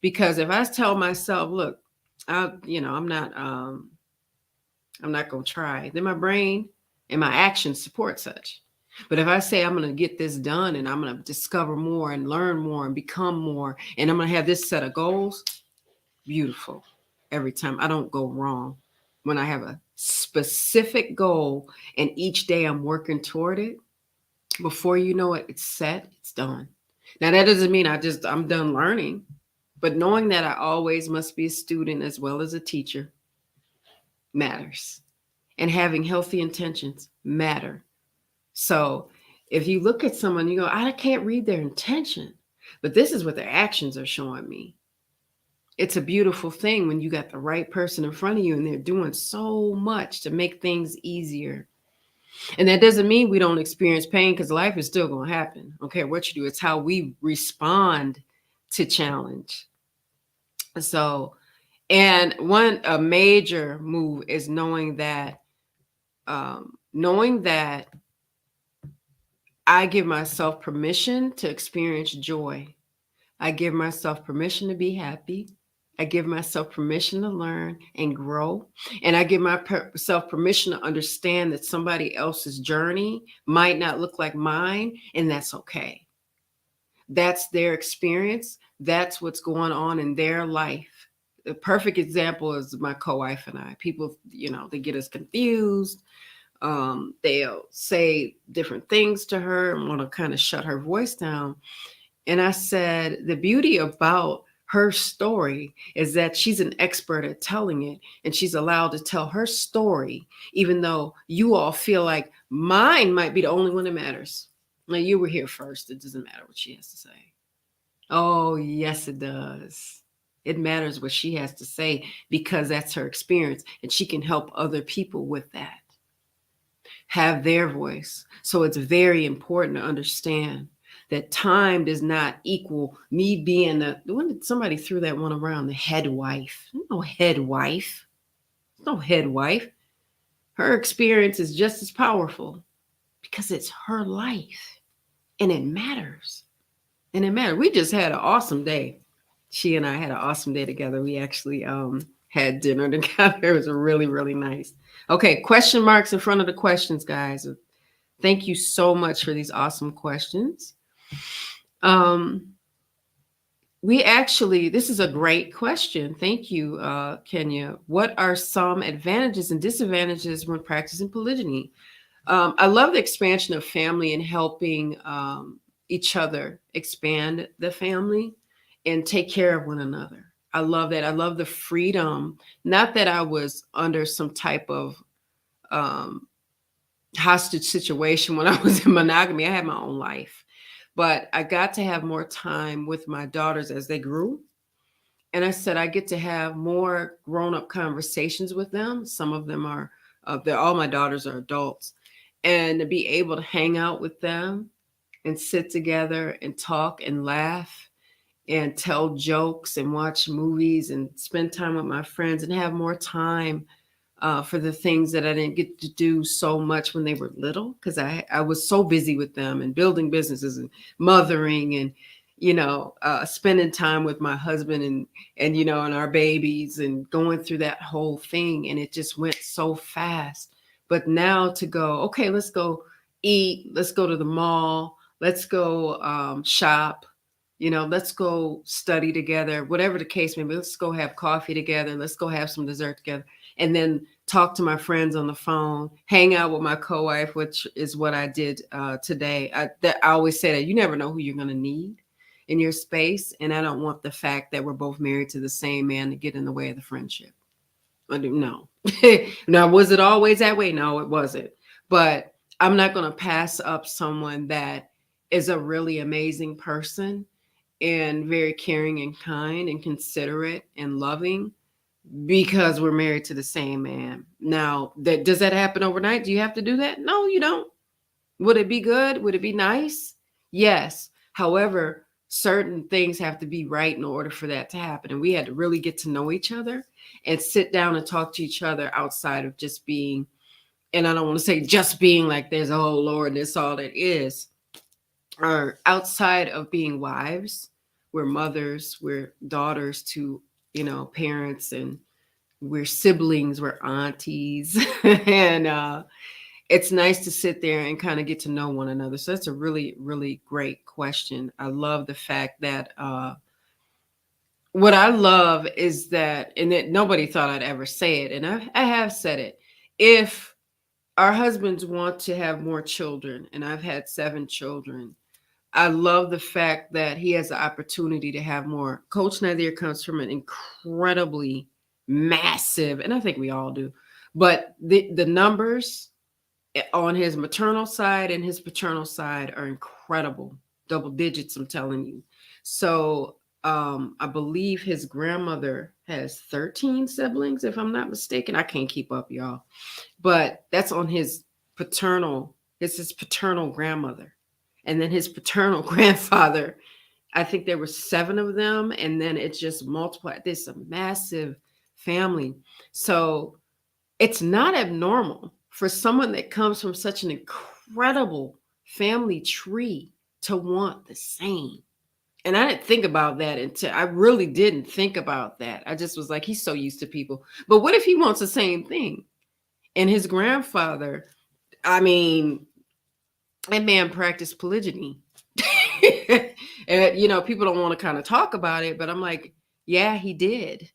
Because if I tell myself, look, I'm not going to try, then my brain and my actions support such. But if I say I'm going to get this done, and I'm going to discover more and learn more and become more, and I'm going to have this set of goals, beautiful. Every time I don't go wrong when I have a specific goal and each day I'm working toward it. Before you know it, it's set, it's done. Now that doesn't mean I'm done learning, but knowing that I always must be a student as well as a teacher matters. And having healthy intentions matter. So if you look at someone, you go, I can't read their intention, but this is what their actions are showing me. It's a beautiful thing when you got the right person in front of you and they're doing so much to make things easier. And that doesn't mean we don't experience pain, because life is still going to happen. I don't care what you do. It's how we respond to challenge. So, and a major move is knowing that I give myself permission to experience joy. I give myself permission to be happy. I give myself permission to learn and grow. And I give myself permission to understand that somebody else's journey might not look like mine, and that's okay. That's their experience. That's what's going on in their life. The perfect example is my co-wife and I. People, they get us confused. They'll say different things to her and want to kind of shut her voice down. And I said, the beauty about her story is that she's an expert at telling it, and she's allowed to tell her story, even though you all feel like mine might be the only one that matters. Now, you were here first. It doesn't matter what she has to say. Oh, yes, it does. It matters what she has to say, because that's her experience, and she can help other people with that, have their voice. So it's very important to understand that time does not equal me being when somebody threw that one around, the head wife. No head wife. No head wife. Her experience is just as powerful because it's her life and it matters. And it matters. We just had an awesome day. She and I had an awesome day together. We actually had dinner together. It was really, really nice. Okay, question marks in front of the questions, guys. Thank you so much for these awesome questions. This is a great question. Thank you, Kenya. What are some advantages and disadvantages when practicing polygyny? I love the expansion of family and helping each other expand the family and take care of one another. I love that. I love the freedom. Not that I was under some type of hostage situation when I was in monogamy. I had my own life, but I got to have more time with my daughters as they grew. And I said, I get to have more grown up conversations with them. Some of them are, all my daughters are adults. And to be able to hang out with them and sit together and talk and laugh and tell jokes and watch movies and spend time with my friends and have more time for the things that I didn't get to do so much when they were little, because I was so busy with them and building businesses and mothering and, spending time with my husband and our babies and going through that whole thing. And it just went so fast. But now to go, okay, let's go eat. Let's go to the mall. Let's go shop. Let's go study together, whatever the case may be. Let's go have coffee together. Let's go have some dessert together. And then talk to my friends on the phone, hang out with my co-wife, which is what I did today. I always say that you never know who you're going to need in your space. And I don't want the fact that we're both married to the same man to get in the way of the friendship. No. Now, was it always that way? No, it wasn't. But I'm not going to pass up someone that is a really amazing person and very caring and kind and considerate and loving because we're married to the same man. Now, does that happen overnight? Do you have to do that? No, you don't. Would it be good? Would it be nice? Yes. However, certain things have to be right in order for that to happen. And we had to really get to know each other and sit down and talk to each other outside of just being, and I don't want to say just being like there's, oh Lord, that's all it is. Or outside of being wives, we're mothers, we're daughters to, parents, and we're siblings, we're aunties. And it's nice to sit there and kind of get to know one another. So that's a really, really great question. I love the fact that what I love is that, and that nobody thought I'd ever say it, and I have said it. If our husbands want to have more children, and I've had 7 children, I love the fact that he has the opportunity to have more. Coach Nazir comes from an incredibly massive, and I think we all do, but the numbers on his maternal side and his paternal side are incredible, double digits, I'm telling you. So I believe his grandmother has 13 siblings, if I'm not mistaken. I can't keep up, y'all, but that's on his paternal. It's his paternal grandmother. And then his paternal grandfather, I think there were 7 of them. And then it's just multiplied. There's a massive family. So it's not abnormal for someone that comes from such an incredible family tree to want the same. And I didn't think about that until I really didn't think about that. I just was like, he's so used to people. But what if he wants the same thing? And his grandfather, I mean, that man practiced polygyny. And, people don't want to kind of talk about it, but I'm like, yeah, he did.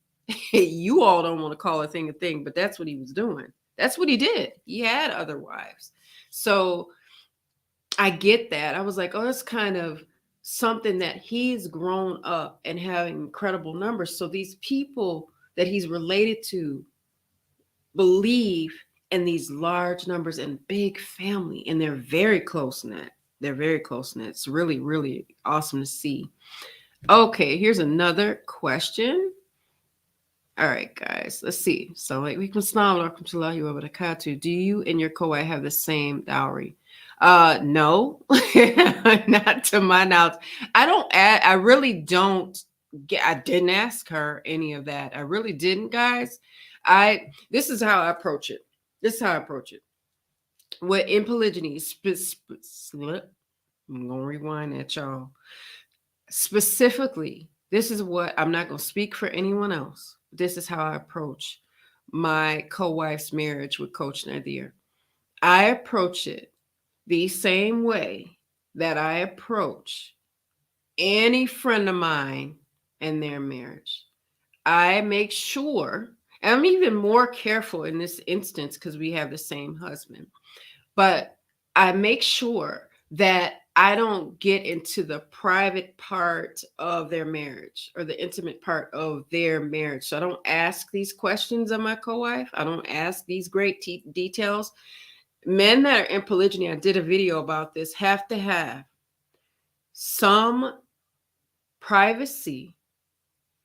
You all don't want to call a thing, but that's what he was doing. That's what he did. He had other wives. So I get that. I was like, oh, that's kind of something that he's grown up and having incredible numbers. So these people that he's related to believe in these large numbers and big family, and they're very close knit. They're very close knit. It's really, really awesome to see. Okay, here's another question. All right, guys, let's see. So, do you and your co-wife have the same dowry? No, not to my knowledge. I really don't I didn't ask her any of that. I really didn't, guys. This is how I approach it. This is how I approach it. What in polygyny, I'm gonna rewind that, y'all. Specifically, this is what I'm not gonna speak for anyone else. This is how I approach my co-wife's marriage with Coach Nazir. I approach it the same way that I approach any friend of mine and their marriage. I make sure, and I'm even more careful in this instance because we have the same husband, but I make sure that I don't get into the private part of their marriage or the intimate part of their marriage. So I don't ask these questions of my co-wife. I don't ask these great details. Men that are in polygyny, I did a video about this, have to have some privacy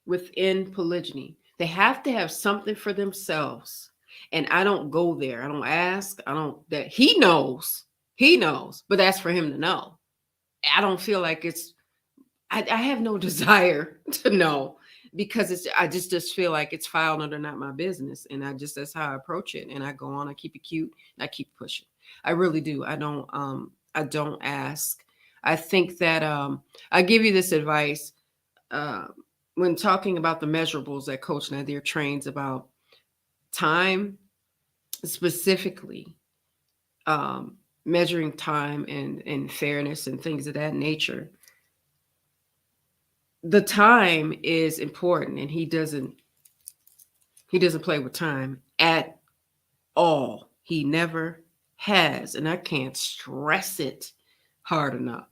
within polygyny. They have to have something for themselves. And I don't go there. I don't ask. I don't, that he knows. He knows, but that's for him to know. I don't feel like I have no desire to know because I just feel like it's filed under not my business. And that's how I approach it. And I go on, I keep it cute and I keep pushing. I really do. I don't ask. I think that I give you this advice when talking about the measurables that Coach Nadir trains about time, specifically measuring time and fairness and things of that nature. The time is important, and he doesn't play with time at all. He never has, and I can't stress it hard enough.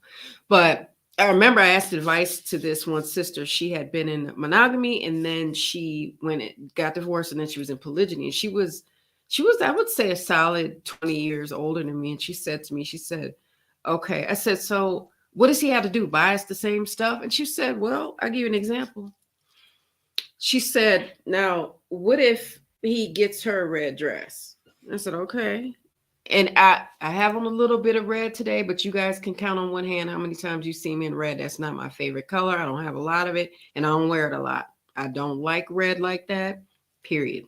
But I remember I asked advice to this one sister. She had been in monogamy, and then she got divorced, and then she was in polygyny. And she was, I would say, a solid 20 years older than me. And she said to me, she said, okay. I said, so what does he have to do? Buy us the same stuff? And she said, well, I'll give you an example. She said, now, what if he gets her a red dress? I said, okay. And I have on a little bit of red today, but you guys can count on one hand how many times you see me in red. That's not my favorite color. I don't have a lot of it, and I don't wear it a lot. I don't like red like that, period.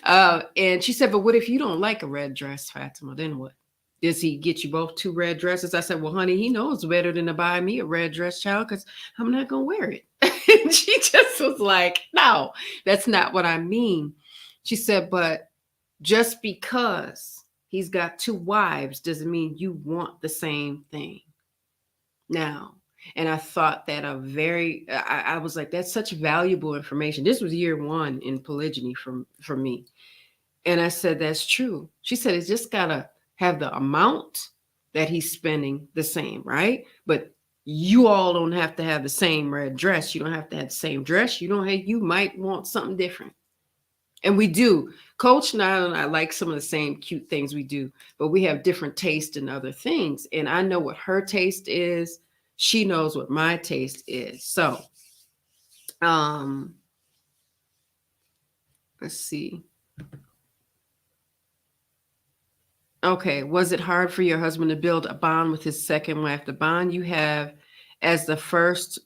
And she said, but what if you don't like a red dress, Fatimah? Then what? Does he get you both 2 red dresses? I said, well, honey, he knows better than to buy me a red dress, child, because I'm not going to wear it. And she just was like, no, that's not what I mean. She said, but just because he's got 2 wives doesn't mean you want the same thing. Now, and I thought that I was like, that's such valuable information. This was year 1 in polygyny for me. And I said, that's true. She said, it's just got to have the amount that he's spending the same, right? But you all don't have to have the same red dress. You don't have to have the same dress. You might want something different. And we do. Coach Nyla and I like some of the same cute things we do, but we have different taste in other things. And I know what her taste is. She knows what my taste is. So, let's see. Okay. Was it hard for your husband to build a bond with his second wife? The bond you have as the first,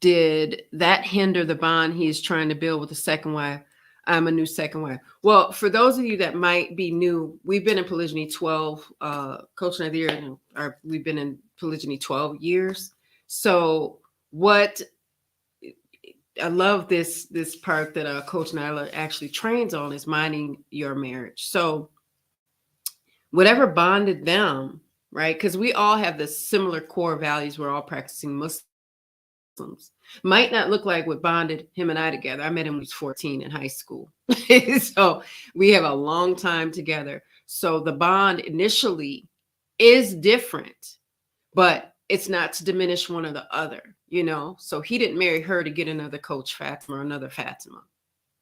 did that hinder the bond he is trying to build with the second wife? I'm a new second wife. Well, for those of you that might be new, we've been in polygyny 12, Coach Nazir, we've been in polygyny 12 years. So what I love this part that Coach Nyla actually trains on is minding your marriage. So whatever bonded them, right? Because we all have the similar core values. We're all practicing Muslims. Might not look like what bonded him and I together. I met him when he was 14 in high school. So we have a long time together. So the bond initially is different, but it's not to diminish one or the other, So he didn't marry her to get another Coach Fatimah or another Fatimah,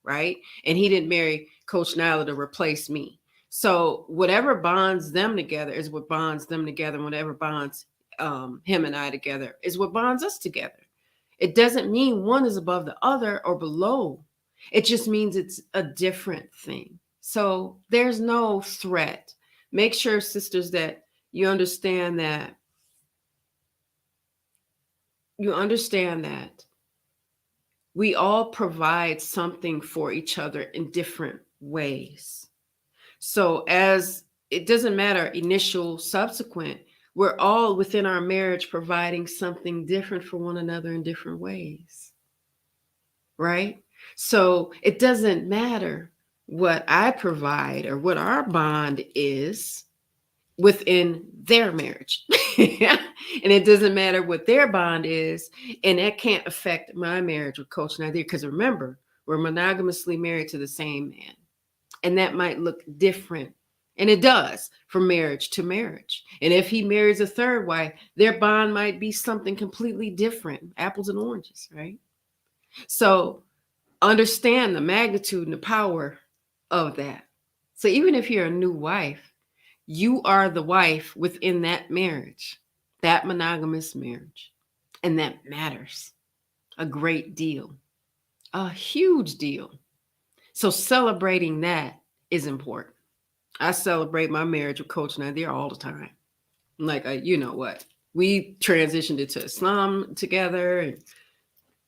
right? And he didn't marry Coach Nyla to replace me. So whatever bonds them together is what bonds them together. And whatever bonds him and I together is what bonds us together. It doesn't mean one is above the other or below. It just means it's a different thing. So there's no threat. make sure, sisters, that you understand that we all provide something for each other in different ways. So as it doesn't matter, initial, subsequent, we're all within our marriage providing something different for one another in different ways. Right? So it doesn't matter what I provide or what our bond is within their marriage. And it doesn't matter what their bond is. And that can't affect my marriage with Coach Nazir. Because remember, we're monogamously married to the same man. And that might look different. And it does from marriage to marriage. And if he marries a third wife, their bond might be something completely different. Apples and oranges, right? So understand the magnitude and the power of that. So even if you're a new wife, you are the wife within that marriage, that monogamous marriage. And that matters a great deal, a huge deal. So celebrating that is important. I celebrate my marriage with Coach Nyla all the time. Like, you know what? We transitioned into Islam together, and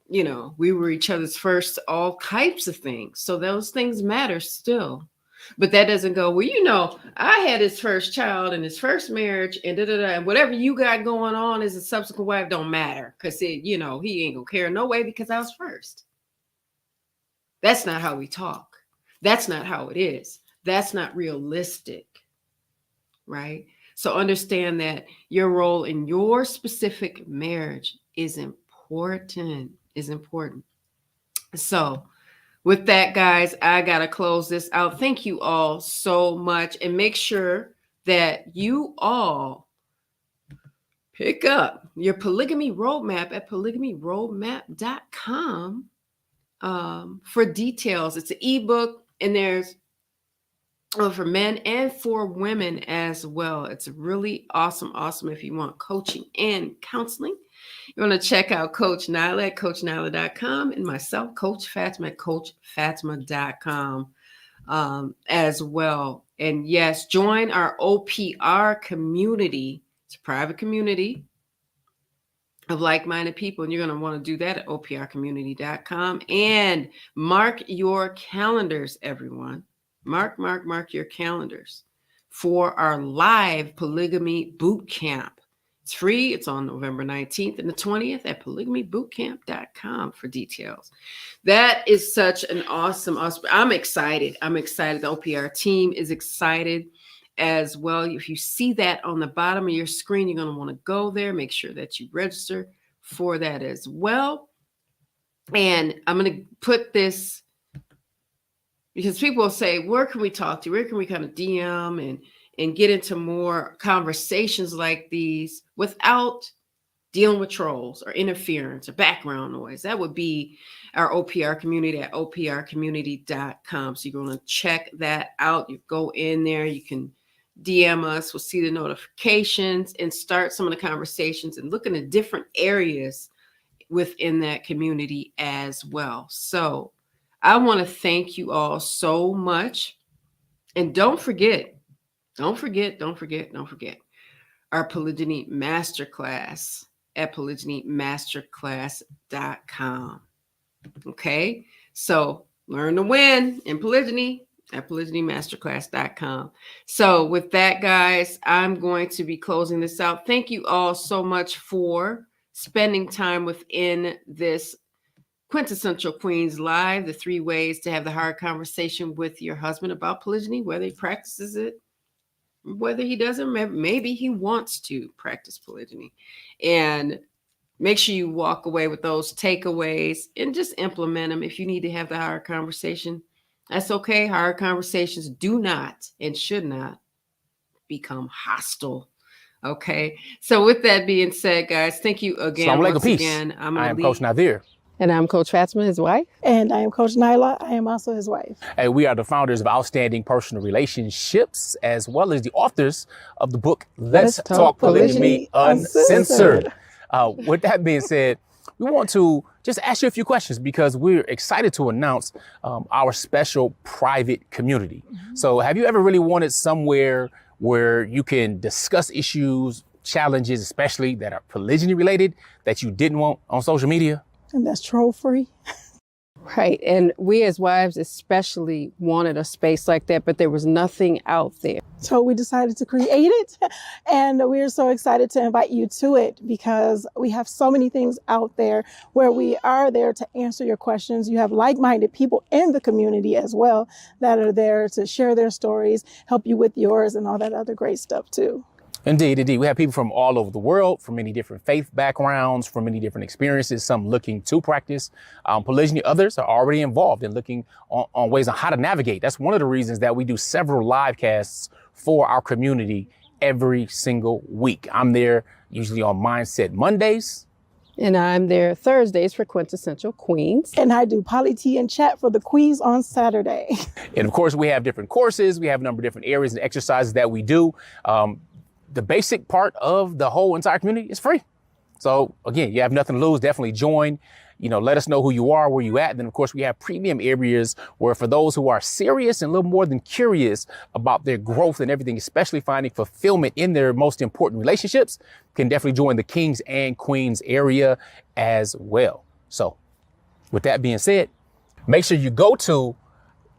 you know, we were each other's first, all types of things. So those things matter still. But that doesn't go, well, you know, I had his first child and his first marriage and and whatever you got going on as a subsequent wife don't matter. Because, you know, he ain't going to care no way because I was first. That's not how we talk. That's not how it is. That's not realistic. Right? So understand that your role in your specific marriage is important. So with that, guys, I got to close this out. Thank you all so much. And make sure that you all pick up your polygamy roadmap at polygamyroadmap.com for details. It's an ebook, and there's for men and for women as well. It's really awesome if you want coaching and counseling. You want to check out Coach Nyla at CoachNyla.com and myself, Coach Fatimah at CoachFatimah.com as well. And yes, join our OPR community. It's a private community of like-minded people, and you're going to want to do that at OPRcommunity.com. And mark your calendars, everyone. Mark your calendars for our live polygamy boot camp. It's free. It's on November 19th and the 20th at polygamybootcamp.com for details. That is such an awesome. I'm excited. The OPR team is excited as well. If you see that on the bottom of your screen, you're going to want to go there. Make sure that you register for that as well. And I'm going to put this, because people will say, where can we talk to? Where can we kind of DM and get into more conversations like these without dealing with trolls or interference or background noise? That would be our OPR community at OPRcommunity.com. So you're going to check that out. You go in there, you can DM us, we'll see the notifications and start some of the conversations and look into different areas within that community as well. So I want to thank you all so much. And don't forget our Polygyny Masterclass at polygynymasterclass.com. Okay, so learn to win in polygyny at polygynymasterclass.com. So with that, guys, I'm going to be closing this out. Thank you all so much for spending time within this Quintessential Queens Live, the 3 ways to have the hard conversation with your husband about polygyny, whether he practices it, whether he doesn't, maybe he wants to practice polygyny. And make sure you walk away with those takeaways and just implement them. If you need to have the hard conversation, that's okay. Hard conversations do not and should not become hostile. Okay. So with that being said, guys, thank you again. Once again, I am Coach Nazir. And I'm Coach Fatimah, his wife. And I am Coach Nyla. I am also his wife. And we are the founders of Outstanding Personal Relationships, as well as the authors of the book, Let's Talk Polygamy Uncensored. With that being said, we want to just ask you a few questions because we're excited to announce our special private community. So have you ever really wanted somewhere where you can discuss issues, challenges, especially that are polygyny related that you didn't want on social media. And that's troll free. Right. And we as wives especially wanted a space like that, but there was nothing out there. So we decided to create it, and we're so excited to invite you to it because we have so many things out there where we are there to answer your questions. You have like-minded people in the community as well that are there to share their stories, help you with yours, and all that other great stuff too. Indeed, indeed. We have people from all over the world, from many different faith backgrounds, from many different experiences, some looking to practice polygyny. Others are already involved in looking on ways on how to navigate. That's one of the reasons that we do several live casts for our community every single week. I'm there usually on Mindset Mondays. And I'm there Thursdays for Quintessential Queens. And I do poly tea and chat for the queens on Saturday. And of course, we have different courses. We have a number of different areas and exercises that we do. The basic part of the whole entire community is free. So again, you have nothing to lose. Definitely join. Let us know who you are, where you at. And then of course we have premium areas where for those who are serious and a little more than curious about their growth and everything, especially finding fulfillment in their most important relationships, can definitely join the Kings and Queens area as well. So with that being said, make sure you go to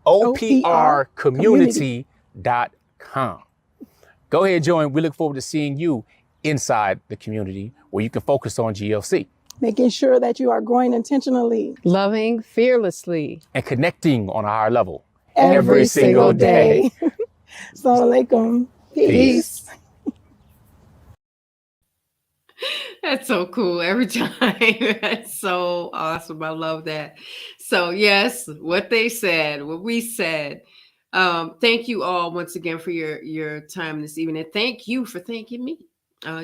oprcommunity.com. Go ahead, join. We look forward to seeing you inside the community where you can focus on GLC. Making sure that you are growing intentionally. Loving fearlessly. And connecting on a higher level. Every single day. Assalamu alaikum. Peace. That's so cool every time. That's so awesome. I love that. So yes, what they said, what we said. Thank you all once again for your time this evening. Thank you for thanking me.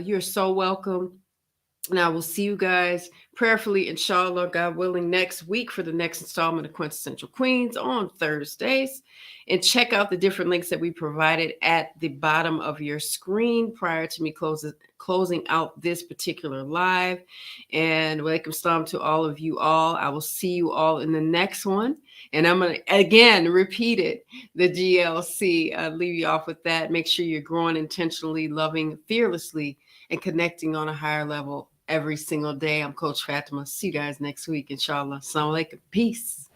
You're so welcome. And I will see you guys prayerfully, inshallah, God willing, next week for the next installment of Quintessential Queens on Thursdays. And check out the different links that we provided at the bottom of your screen prior to me closing out this particular live. And welcome salam to all of you all. I will see you all in the next one. And I'm going to, again, repeat it, the GLC. Leave you off with that. Make sure you're growing intentionally, loving fearlessly, and connecting on a higher level every single day. I'm Coach Fatimah. See you guys next week, inshallah. Assalamu alaikum. Peace.